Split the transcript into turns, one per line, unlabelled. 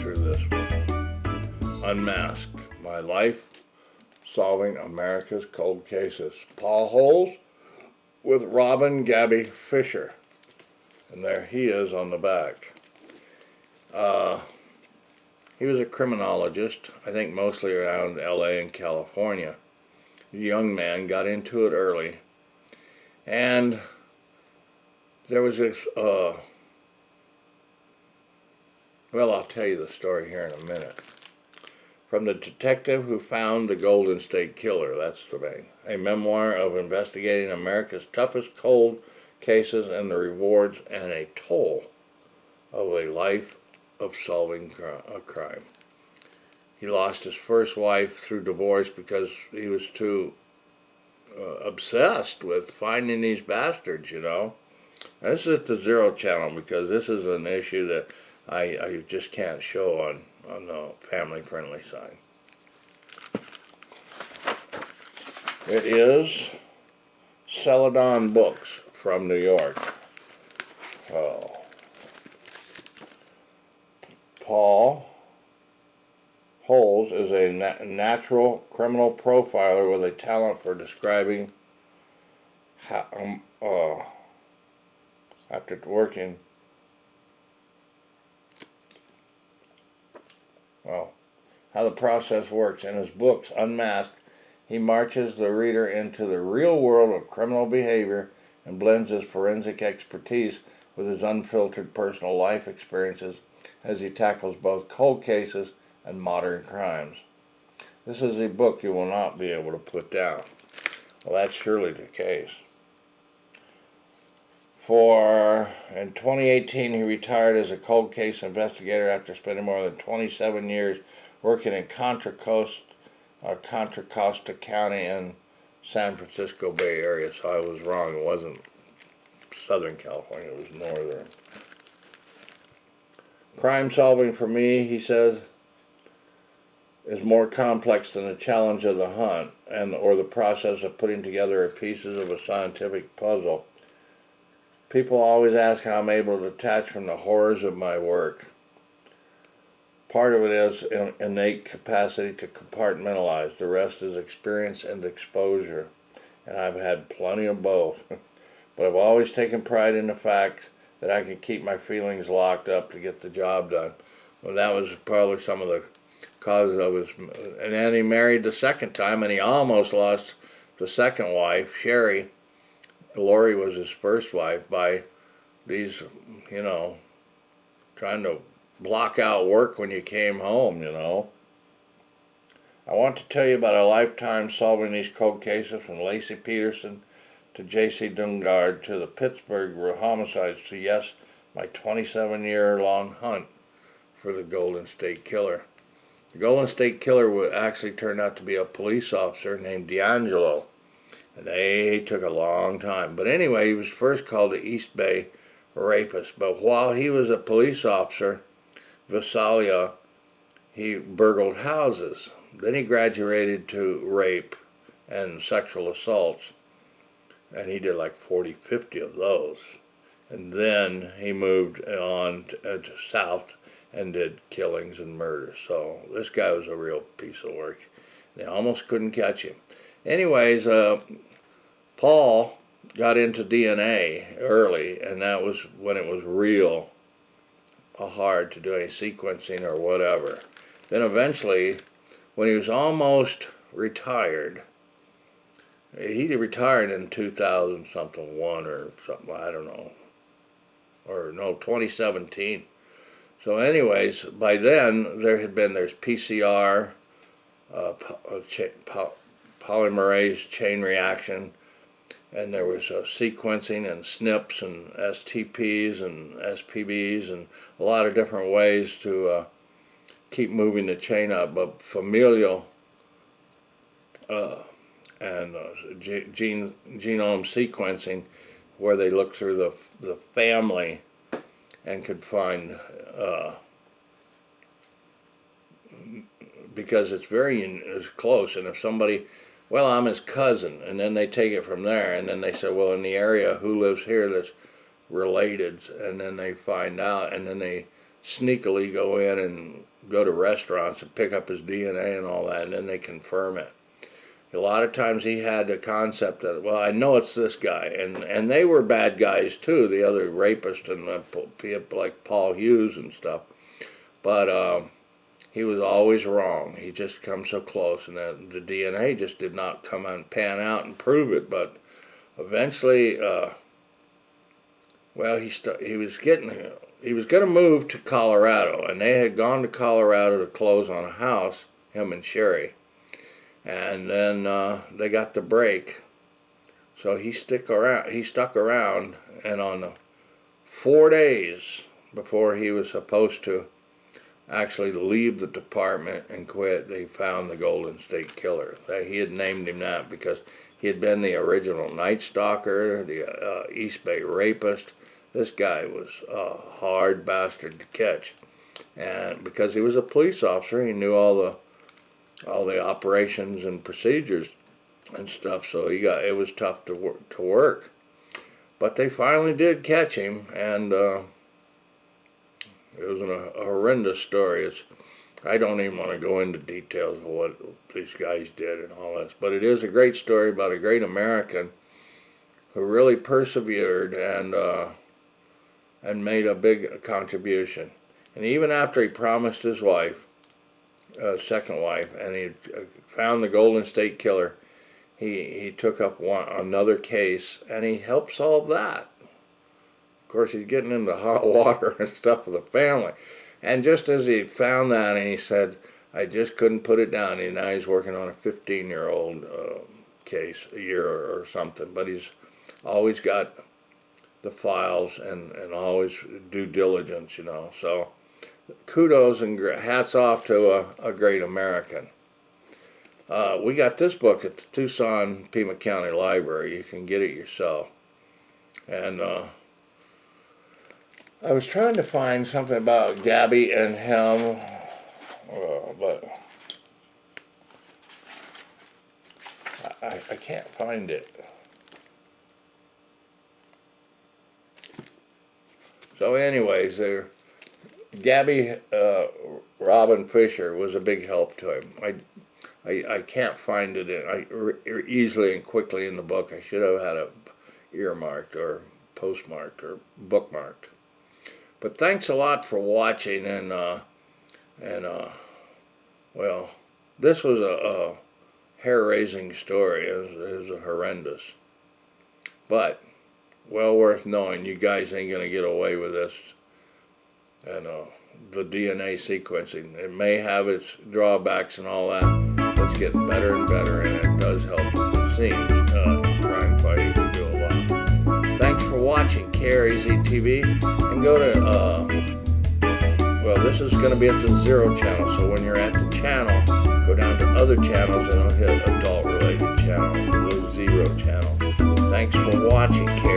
through this one. Unmasked, my life solving America's cold cases. Paul Holes with Robin Gaby Fisher. And there he is on the back. He was a criminologist, I think mostly around LA and California. A young man, got into it early. And there was this, well, I'll tell you the story here in a minute. From the detective who found the Golden State Killer, that's the name. A memoir of investigating America's toughest cold cases and the rewards and a toll of a life of solving a crime. He lost his first wife through divorce because he was too obsessed with finding these bastards, you know. Now, this is at the Zero Channel because this is an issue that I just can't show on the family-friendly side. It is Celadon Books from New York. Oh. Paul Holes is a natural criminal profiler with a talent for describing how, after working, how the process works. In his books, Unmasked, he marches the reader into the real world of criminal behavior and blends his forensic expertise with his unfiltered personal life experiences as he tackles both cold cases and modern crimes. This is a book you will not be able to put down. Well, that's surely the case. In 2018, he retired as a cold case investigator after spending more than 27 years working in Contra Costa County in San Francisco Bay Area. So I was wrong. It wasn't Southern California. It was northern. Crime solving for me, he says, is more complex than the challenge of the hunt or the process of putting together pieces of a scientific puzzle. People always ask how I'm able to detach from the horrors of my work. Part of it is an innate capacity to compartmentalize. The rest is experience and exposure. And I've had plenty of both. But I've always taken pride in the fact that I can keep my feelings locked up to get the job done. Well, that was probably some of the causes of his. And then he married the second time, and he almost lost the second wife, Sherry. Lori was his first wife, by these, you know, trying to block out work when you came home, you know. I want to tell you about a lifetime solving these cold cases, from Lacey Peterson to J.C. Dungard to the Pittsburgh homicides to, yes, my 27-year-long hunt for the Golden State Killer. The Golden State Killer would actually turn out to be a police officer named D'Angelo. And they took a long time. But anyway, he was first called the East Bay rapist. But while he was a police officer, Visalia, he burgled houses. Then he graduated to rape and sexual assaults. And he did like 40, 50 of those. And then he moved on to south and did killings and murders. So this guy was a real piece of work. They almost couldn't catch him. Anyways, Paul got into DNA early, and that was when it was real hard to do any sequencing or whatever. Then eventually, when he was almost retired, he retired in 2000-something, or something, I don't know, or no, 2017. So anyways, by then, there's PCR, polymerase chain reaction, and there was sequencing and SNPs and STPs and SPBs and a lot of different ways to keep moving the chain up. But familial and genome sequencing, where they look through the family and could find, because it's close, and if somebody, well, I'm his cousin, and then they take it from there, and then they say, well, in the area, who lives here that's related, and then they find out, and then they sneakily go in and go to restaurants and pick up his DNA and all that, and then they confirm it. A lot of times he had the concept that, well, I know it's this guy, and they were bad guys too, the other rapist and people like Paul Hughes and stuff. But he was always wrong. He just come so close, and the DNA just did not come and pan out and prove it. But eventually, well, he was going to move to Colorado, and they had gone to Colorado to close on a house, him and Sherry. And then they got the break, so he stuck around, and on the 4 days before he was supposed to actually leave the department and quit, they found the Golden State Killer. He had named him that because he had been the original Night Stalker, the East Bay rapist. This guy was a hard bastard to catch, and because he was a police officer, he knew all the operations and procedures and stuff, so it was tough to work. But they finally did catch him, and it was a horrendous story. I don't even want to go into details of what these guys did and all this, but it is a great story about a great American who really persevered and made a big contribution. And even after he promised his wife, second wife, and he found the Golden State Killer, he took up another case, and he helped solve that. Of course, he's getting into hot water and stuff with the family. And just as he found that, and he said, I just couldn't put it down, and now he's working on a 15-year-old case a year or something. But he's always got the files and always due diligence, So kudos and hats off to a great American. We got this book at the Tucson Pima County Library. You can get it yourself. And I was trying to find something about Gaby and him, but I can't find it. So anyways, Gaby Robin Fisher was a big help to him. I can't find it easily and quickly in the book. I should have had it earmarked or postmarked or bookmarked. But thanks a lot for watching, and well, this was a hair-raising story. It was horrendous, but well worth knowing. You guys ain't gonna get away with this. And the DNA sequencing, it may have its drawbacks and all that, but it's getting better and better, and it does help, it seems, in crime fighting to do a lot. Thanks for watching KRAZ TV, and go to, well, this is going to be at the 0 channel, so when you're at the channel, go down to other channels, and I'll hit adult-related channel, the 0 channel. Thanks for watching, KRAZ.